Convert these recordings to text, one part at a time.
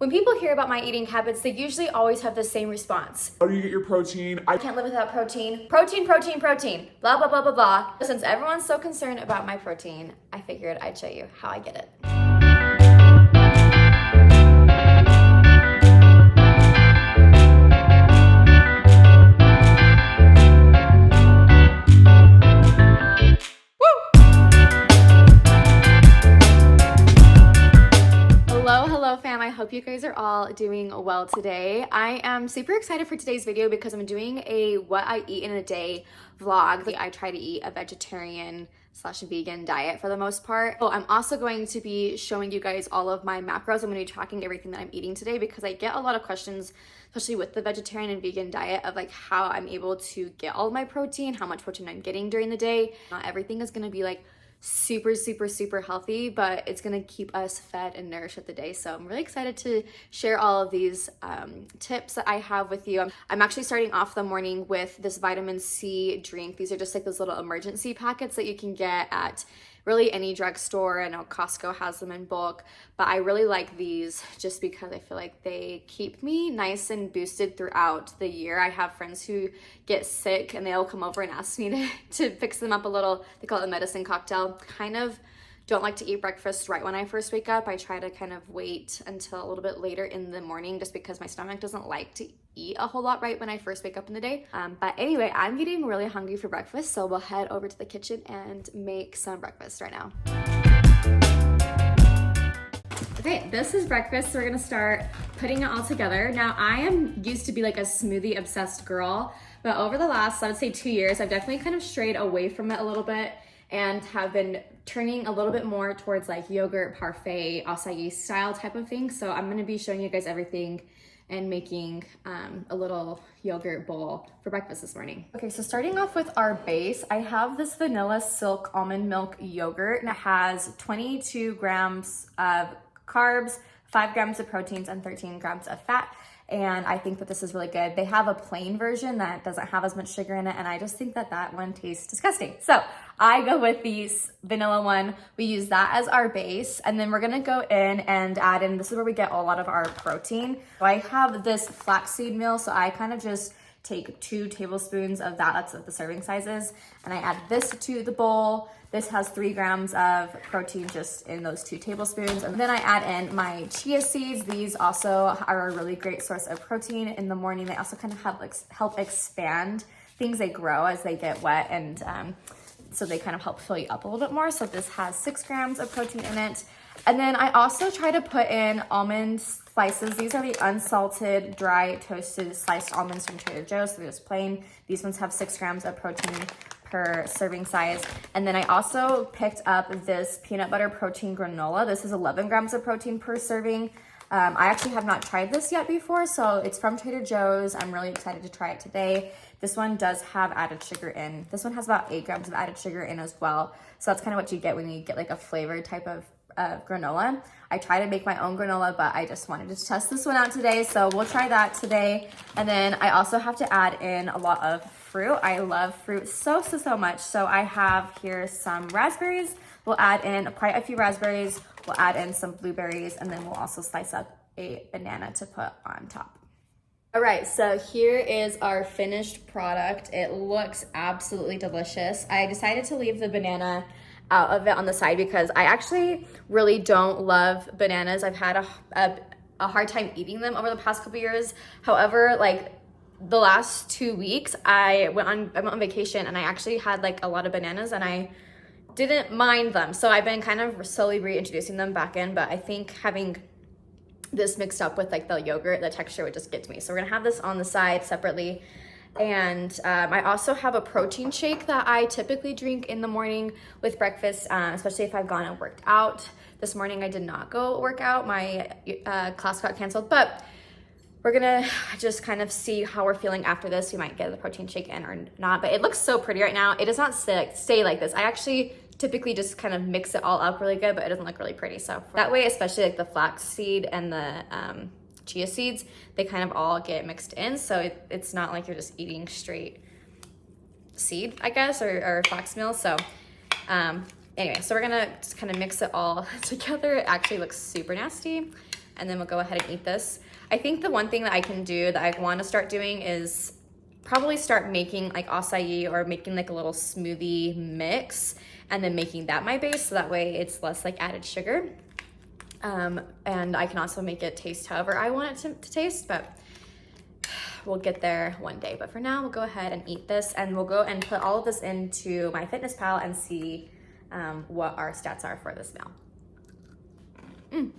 When people hear about my eating habits, they usually always have the same response. How do you get your protein? I can't live without protein. Protein, protein, protein. Blah, blah, blah, blah, blah. Since everyone's so concerned about my protein, I figured I'd show you how I get it. Hello fam, I hope you guys are all doing well today. I am super excited for today's video because I'm doing a what I eat in a day vlog. I try to eat a vegetarian / vegan diet for the most part. Oh, I'm also going to be showing you guys all of my macros. I'm going to be tracking everything that I'm eating today because I get a lot of questions, especially with the vegetarian and vegan diet, of like how I'm able to get all of my protein, how much protein I'm getting during the day. Not everything is going to be like super healthy, but it's gonna keep us fed and nourished at the day. So I'm really excited to share all of these tips that I have with you. I'm actually starting off the morning with this vitamin C drink. These are just like those little emergency packets that you can get at really any drugstore. I know Costco has them in bulk, but I really like these just because I feel like they keep me nice and boosted throughout the year. I have friends who get sick and they'll come over and ask me to fix them up a little. They call it a medicine cocktail. Kind of don't like to eat breakfast right when I first wake up. I try to kind of wait until a little bit later in the morning just because my stomach doesn't like to eat a whole lot right when I first wake up in the day. But anyway, I'm getting really hungry for breakfast, so we'll head over to the kitchen and make some breakfast right now. Okay, this is breakfast. So we're gonna start putting it all together. Now, I am used to be like a smoothie obsessed girl, but over the last, I would say 2 years, I've definitely kind of strayed away from it a little bit and have been turning a little bit more towards like yogurt, parfait, acai style type of thing. So I'm gonna be showing you guys everything and making a little yogurt bowl for breakfast this morning. Okay, so starting off with our base, I have this vanilla silk almond milk yogurt, and it has 22 grams of carbs, 5 grams of proteins, and 13 grams of fat. And I think that this is really good. They have a plain version that doesn't have as much sugar in it, and I just think that that one tastes disgusting. So I go with the vanilla one. We use that as our base, and then we're gonna go in and add in, this is where we get a lot of our protein. So I have this flaxseed meal, so I kind of just take 2 tablespoons of that, that's what the serving size is, and I add this to the bowl. This has 3 grams of protein just in those 2 tablespoons. And then I add in my chia seeds. These also are a really great source of protein in the morning. They also kind of help expand things. They grow as they get wet, and so they kind of help fill you up a little bit more. So this has 6 grams of protein in it. And then I also try to put in almond slices. These are the unsalted, dry, toasted, sliced almonds from Trader Joe's. So they're just plain. These ones have 6 grams of protein per serving size. And then I also picked up this peanut butter protein granola. This is 11 grams of protein per serving. I actually have not tried this yet before, so it's from Trader Joe's. I'm really excited to try it today. This one does have added sugar in. This one has about 8 grams of added sugar in as well. So that's kind of what you get when you get like a flavored type of granola. I try to make my own granola, but I just wanted to test this one out today, so we'll try that today. And then I also have to add in a lot of fruit. I love fruit so much. So I have here some raspberries. We'll add in quite a few raspberries. We'll add in some blueberries, and then we'll also slice up a banana to put on top. All right, so here is our finished product. It looks absolutely delicious. I decided to leave the banana out of it on the side because I actually really don't love bananas. I've had a hard time eating them over the past couple years. However, like the last 2 weeks, I went on vacation and I actually had like a lot of bananas and I didn't mind them. So I've been kind of slowly reintroducing them back in, but I think having this mixed up with like the yogurt, the texture would just get to me. So we're gonna have this on the side separately. And I also have a protein shake that I typically drink in the morning with breakfast, especially if I've gone and worked out. This morning I did not go work out. My class got canceled, but we're gonna just kind of see how we're feeling after this. We might get the protein shake in or not, but it looks so pretty right now. It does not stay like this. I actually typically just kind of mix it all up really good, but it doesn't look really pretty. So that way, especially like the flax seed and the chia seeds, they kind of all get mixed in, so it's not like you're just eating straight seed, I guess, or flax meal. So anyway, so we're gonna just kind of mix it all together. It actually looks super nasty. and then we'll go ahead and eat this. I think the one thing that I can do that I want to start doing is probably start making like acai or making like a little smoothie mix and then making that my base, so that way it's less like added sugar. And I can also make it taste however I want it to taste, but we'll get there one day. But for now, we'll go ahead and eat this, and we'll go and put all of this into my MyFitnessPal and see what our stats are for this meal.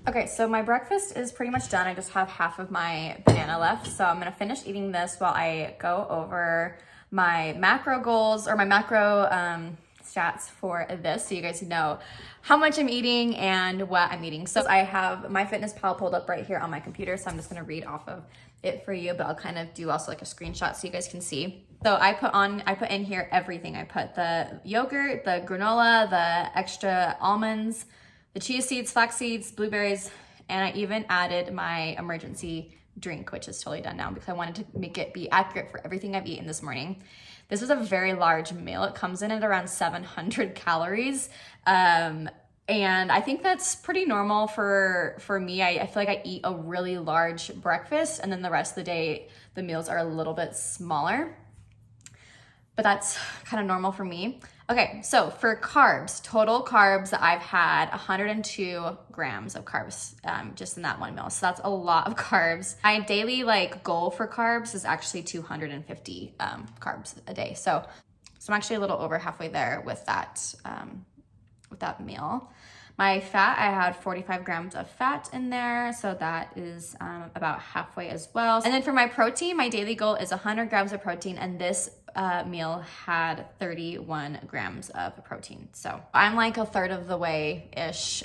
Okay, so my breakfast is pretty much done. I just have half of my banana left. So I'm gonna finish eating this while I go over my macro goals or my macro stats for this, so you guys know how much I'm eating and what I'm eating. So I have MyFitnessPal pulled up right here on my computer, so I'm just gonna read off of it for you, but I'll kind of do also like a screenshot so you guys can see. So I put in here everything. I put the yogurt, the granola, the extra almonds, the chia seeds, flax seeds, blueberries, and I even added my emergency drink, which is totally done now because I wanted to make it be accurate for everything I've eaten this morning. This is a very large meal. It comes in at around 700 calories. And I think that's pretty normal for me. I feel like I eat a really large breakfast, and then the rest of the day, the meals are a little bit smaller. But that's kind of normal for me. Okay, so for carbs, total carbs, I've had 102 grams of carbs just in that one meal. So that's a lot of carbs. My daily goal for carbs is actually 250 carbs a day. So I'm actually a little over halfway there with that meal. My fat, I had 45 grams of fat in there, so that is about halfway as well. And then for my protein, my daily goal is 100 grams of protein, and this meal had 31 grams of protein. So I'm like a third of the way-ish,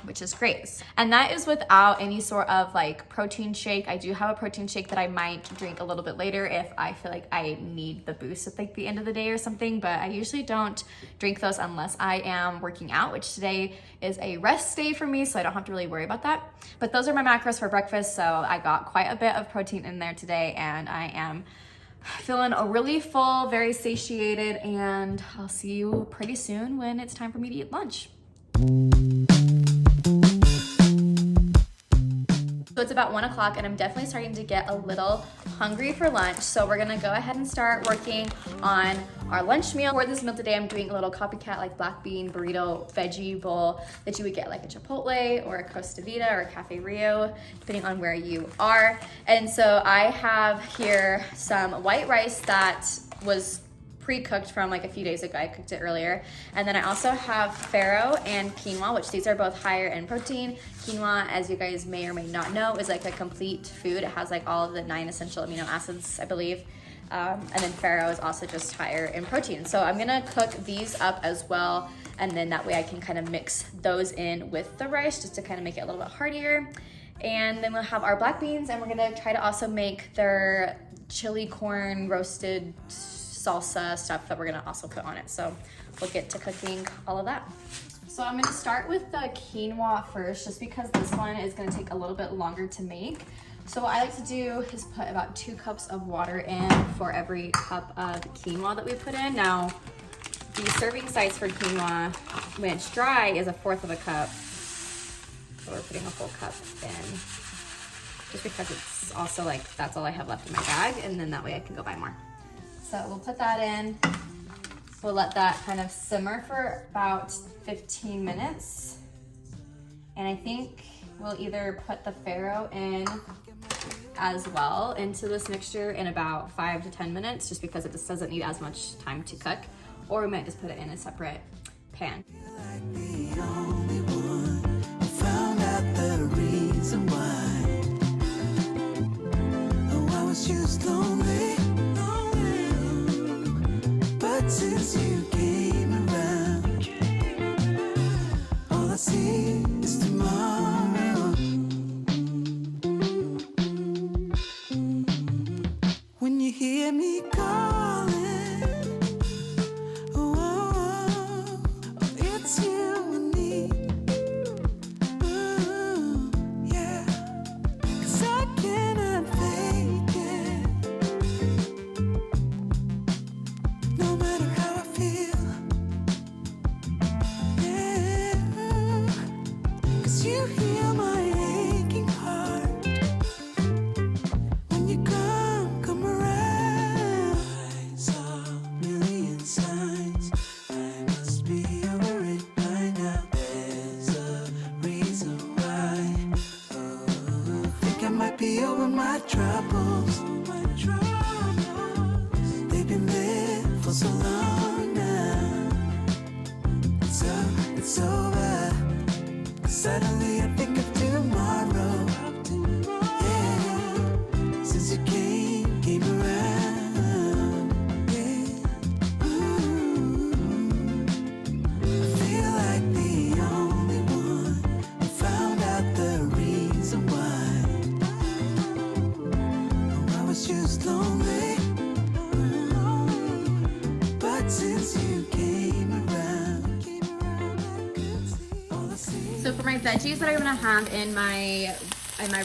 which is great. And that is without any sort of protein shake. I do have a protein shake that I might drink a little bit later if I feel like I need the boost at the end of the day or something, but I usually don't drink those unless I am working out, which today is a rest day for me, so I don't have to really worry about that. But those are my macros for breakfast, so I got quite a bit of protein in there today, and I am feeling really full, very satiated, and I'll see you pretty soon when it's time for me to eat lunch. So it's about 1 o'clock and I'm definitely starting to get a little hungry for lunch. So we're gonna go ahead and start working on our lunch meal. For this meal today, I'm doing a little copycat black bean burrito veggie bowl that you would get a Chipotle or a Costa Vida or a Cafe Rio, depending on where you are. And so I have here some white rice that was pre-cooked from a few days ago. I cooked it earlier. And then I also have farro and quinoa, which these are both higher in protein. Quinoa, as you guys may or may not know, is a complete food. It has all of the 9 essential amino acids, I believe. And then farro is also just higher in protein. So I'm gonna cook these up as well. And then that way I can kind of mix those in with the rice just to kind of make it a little bit heartier. And then we'll have our black beans, and we're gonna try to also make their chili corn roasted salsa stuff that we're gonna also put on it. So we'll get to cooking all of that. So I'm gonna start with the quinoa first, just because this one is gonna take a little bit longer to make. So what I like to do is put about 2 cups of water in for every cup of quinoa that we put in. Now, the serving size for quinoa, when it's dry, is 1/4 of a cup. So we're putting a full cup in, just because it's also that's all I have left in my bag, and then that way I can go buy more. So we'll put that in. We'll let that kind of simmer for about 15 minutes. And I think we'll either put the farro in as well into this mixture in about 5 to 10 minutes, just because it just doesn't need as much time to cook. Or we might just put it in a separate pan. Since you came around, all I see is tomorrow. When you hear me calling, oh, it's you. my troubles. They've been there for so long now. It's over. Suddenly I think of tomorrow. Yeah, since you came around. Yeah. I feel like the only one who found out the reason why. Oh, I was just lonely, but since you came around, I could see all the sea. So for my veggies that I'm gonna have in my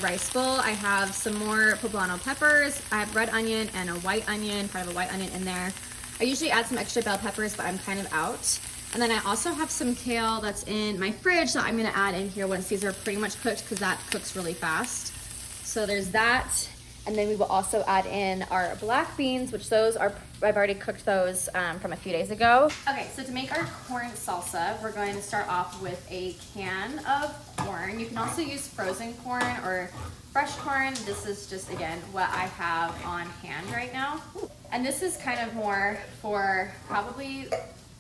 rice bowl, I have some more poblano peppers. I have red onion and a white onion, part of a white onion in there. I usually add some extra bell peppers, but I'm kind of out. And then I also have some kale that's in my fridge that I'm gonna add in here once these are pretty much cooked, because that cooks really fast. So there's that. And then we will also add in our black beans, which those are, I've already cooked those from a few days ago. Okay, so to make our corn salsa, we're going to start off with a can of corn. You can also use frozen corn or fresh corn. This is just, again, what I have on hand right now. And this is kind of more for probably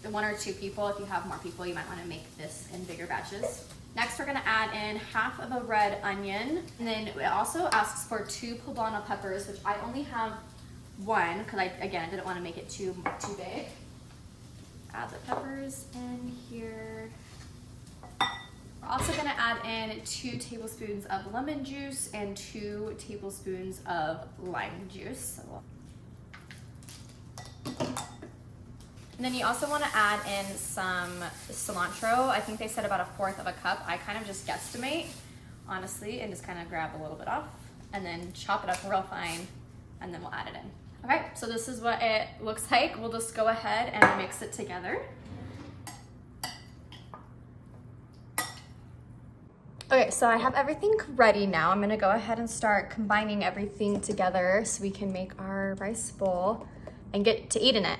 1 or 2 people. If you have more people, you might want to make this in bigger batches. Next, we're gonna add in half of a red onion. And then it also asks for 2 poblano peppers, which I only have 1, because I didn't want to make it too big. Add the peppers in here. We're also gonna add in 2 tablespoons of lemon juice and 2 tablespoons of lime juice. And then you also want to add in some cilantro. I think they said about 1/4 of a cup. I kind of just guesstimate, honestly, and just kind of grab a little bit off and then chop it up real fine, and then we'll add it in. Okay, so this is what it looks like. We'll just go ahead and mix it together. Okay, so I have everything ready now. I'm gonna go ahead and start combining everything together so we can make our rice bowl and get to eating it.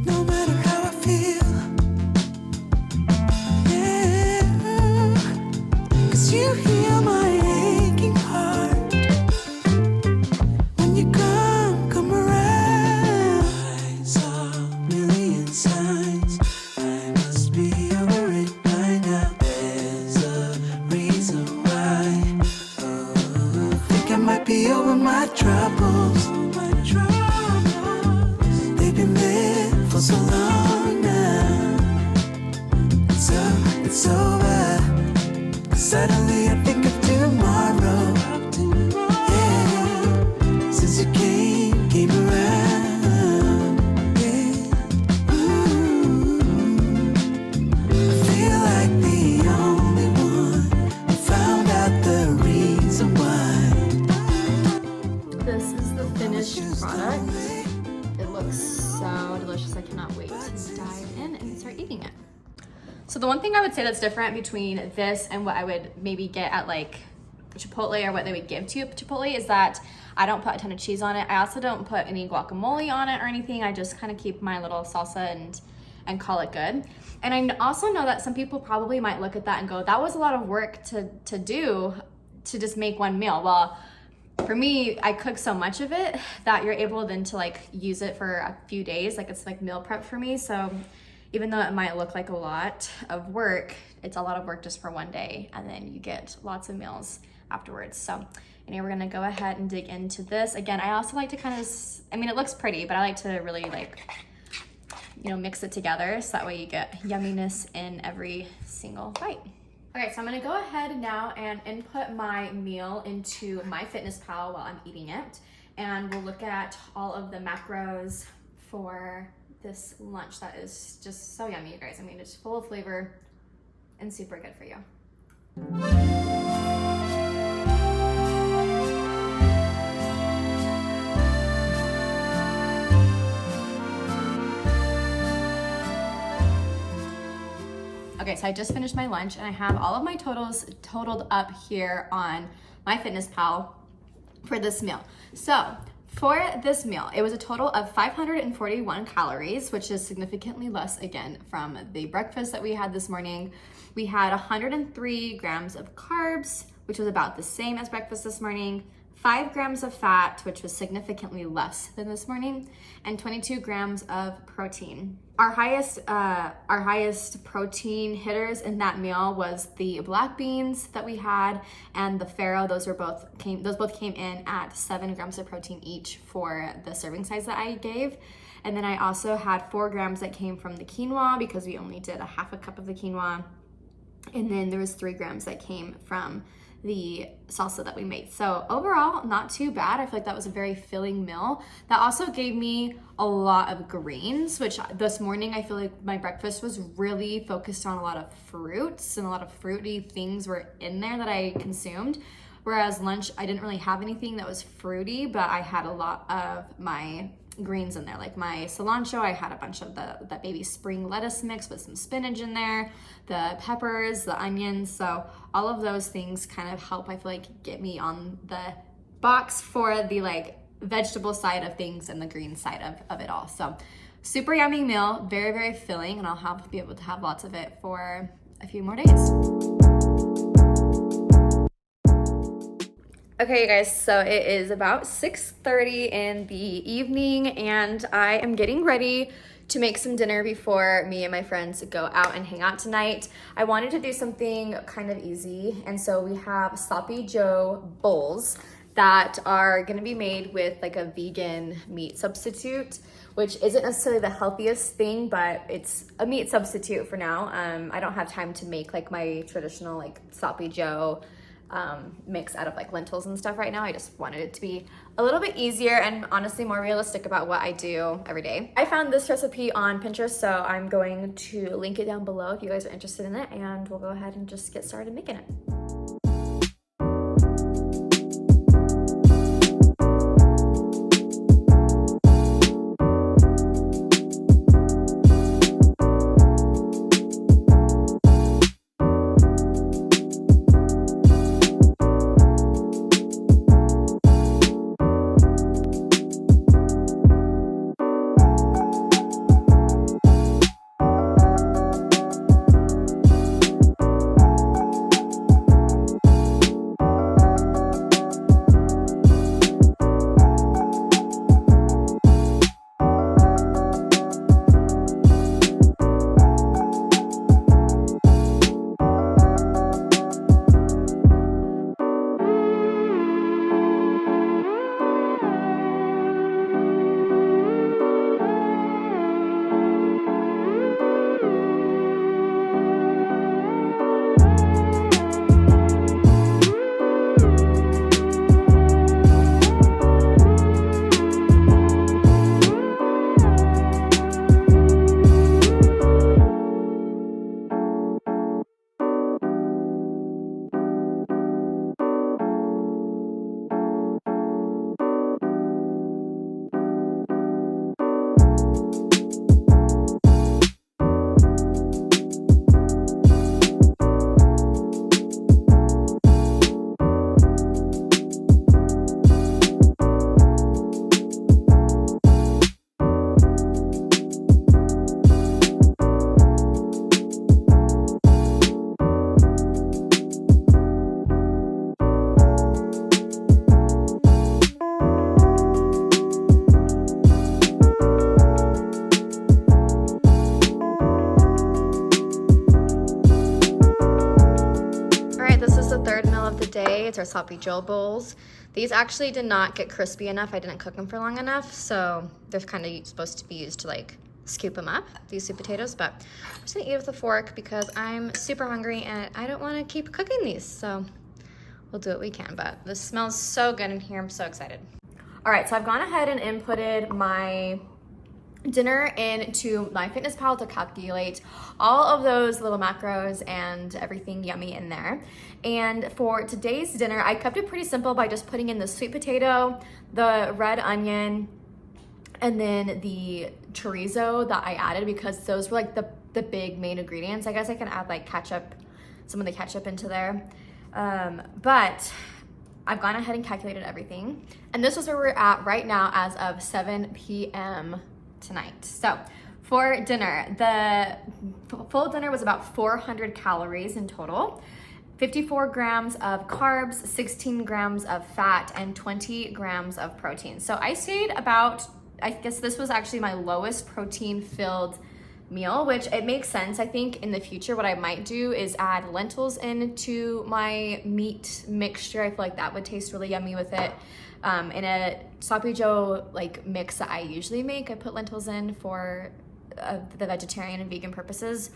No matter how I feel, yeah, 'cause you heal my aching heart. When you come around, I saw a million signs. I must be over it by now. There's a reason why. Oh, I think I might be over my troubles. They've been there for so long now. It's over. Suddenly I think of tomorrow. Yeah, since you came around. Yeah. I feel like the only one who found out the reason why. This is the finished product. It looks so delicious. I cannot wait to dive in and start eating it. So the one thing I would say that's different between this and what I would maybe get at like Chipotle or what they would give to you at Chipotle is that I don't put a ton of cheese on it. I also don't put any guacamole on it or anything. I just kind of keep my little salsa and call it good. And I also know that some people probably might look at that and go, that was a lot of work to do to just make one meal. Well, for me, I cook so much of it that you're able then to like use it for a few days. Like it's like meal prep for me. So even though it might look like a lot of work, it's a lot of work just for one day. And then you get lots of meals afterwards. So anyway, we're gonna go ahead and dig into this. Again, I also like to kind of, I mean, it looks pretty, but I like to really like, you know, mix it together. So that way you get yumminess in every single bite. Okay, so I'm gonna go ahead now and input my meal into MyFitnessPal while I'm eating it. And we'll look at all of the macros for this lunch that is just so yummy, you guys. I mean, it's full of flavor and super good for you. Okay, so I just finished my lunch and I have all of my totals totaled up here on MyFitnessPal for this meal. So for this meal, it was a total of 541 calories, which is significantly less again from the breakfast that we had this morning. We had 103 grams of carbs, which was about the same as breakfast this morning, 5 grams of fat, which was significantly less than this morning, and 22 grams of protein. Our highest protein hitters in that meal was the black beans that we had and the farro. Those both came in at 7 grams of protein each for the serving size that I gave. And then I also had 4 grams that came from the quinoa because we only did a half a cup of the quinoa. And then there was 3 grams that came from the salsa that we made. So overall, not too bad. I feel like that was a very filling meal. That also gave me a lot of greens, which this morning I feel like my breakfast was really focused on a lot of fruits, and a lot of fruity things were in there that I consumed. Whereas lunch, I didn't really have anything that was fruity, but I had a lot of my greens in there, like my cilantro. I had a bunch of that baby spring lettuce mix with some spinach in there, the peppers, the onions. So all of those things kind of help, I feel like, get me on the box for the like vegetable side of things and the green side of it all. So super yummy meal, very, very filling, and I'll be able to have lots of it for a few more days. Okay, you guys, so it is about 6:30 in the evening, and I am getting ready to make some dinner before me and my friends go out and hang out tonight. I wanted to do something kind of easy, and so we have Sloppy Joe bowls that are gonna be made with like a vegan meat substitute, which isn't necessarily the healthiest thing, but it's a meat substitute for now. I don't have time to make like my traditional like Sloppy Joe mix out of like lentils and stuff right now. I just wanted it to be a little bit easier and honestly more realistic about what I do every day. I found this recipe on Pinterest, so I'm going to link it down below if you guys are interested in it, and we'll go ahead and just get started making it. It's our Sloppy Joe bowls. These actually did not get crispy enough. I didn't cook them for long enough, so they're kind of supposed to be used to like scoop them up, these sweet potatoes, but I'm just gonna eat with a fork because I'm super hungry and I don't wanna keep cooking these, so we'll do what we can, but this smells so good in here. I'm so excited. All right, so I've gone ahead and inputted my dinner into MyFitnessPal to calculate all of those little macros and everything yummy in there. And for today's dinner, I kept it pretty simple by just putting in the sweet potato, the red onion, and then the chorizo that I added because those were like the big main ingredients. I guess I can add like ketchup, some of the ketchup into there. But I've gone ahead and calculated everything. And this is where we're at right now as of 7 p.m. tonight. So for dinner, the full dinner was about 400 calories in total. 54 grams of carbs, 16 grams of fat, and 20 grams of protein. So I stayed about, I guess this was actually my lowest protein filled meal, which it makes sense. I think in the future what I might do is add lentils into my meat mixture. I feel like that would taste really yummy with it. In a sloppy joe like mix that I usually make, I put lentils in for the vegetarian and vegan purposes.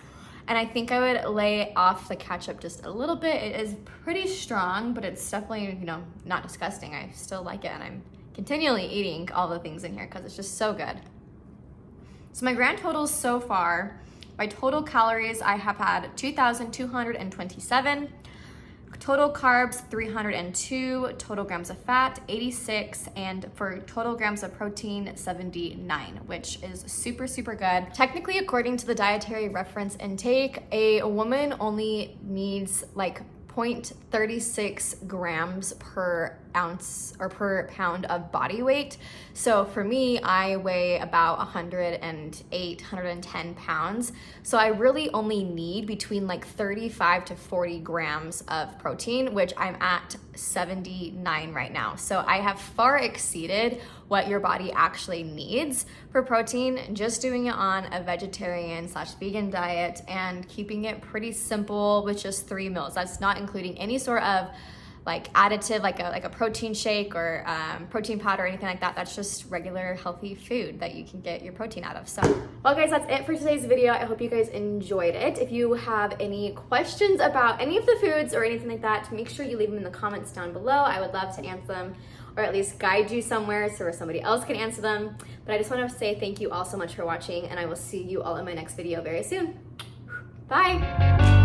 And I think I would lay off the ketchup just a little bit. It is pretty strong, but it's definitely, you know, not disgusting. I still like it, and I'm continually eating all the things in here because it's just so good. So my grand totals so far, my total calories, I have had 2,227, total carbs 302, total grams of fat 86, and for total grams of protein 79, which is super, super good. Technically, according to the dietary reference intake, a woman only needs like 0.36 grams per ounce or per pound of body weight. So for me, I weigh about 108, 110 pounds. So I really only need between like 35 to 40 grams of protein, which I'm at 79 right now. So I have far exceeded what your body actually needs for protein, just doing it on a vegetarian/vegan diet and keeping it pretty simple with just 3 meals. That's not including any sort of like additive, like a protein shake or protein powder or anything like that. That's just regular healthy food that you can get your protein out of. So, well guys, that's it for today's video. I hope you guys enjoyed it. If you have any questions about any of the foods or anything like that, make sure you leave them in the comments down below. I would love to answer them, or at least guide you somewhere so somebody else can answer them. But I just want to say thank you all so much for watching, and I will see you all in my next video very soon. Bye.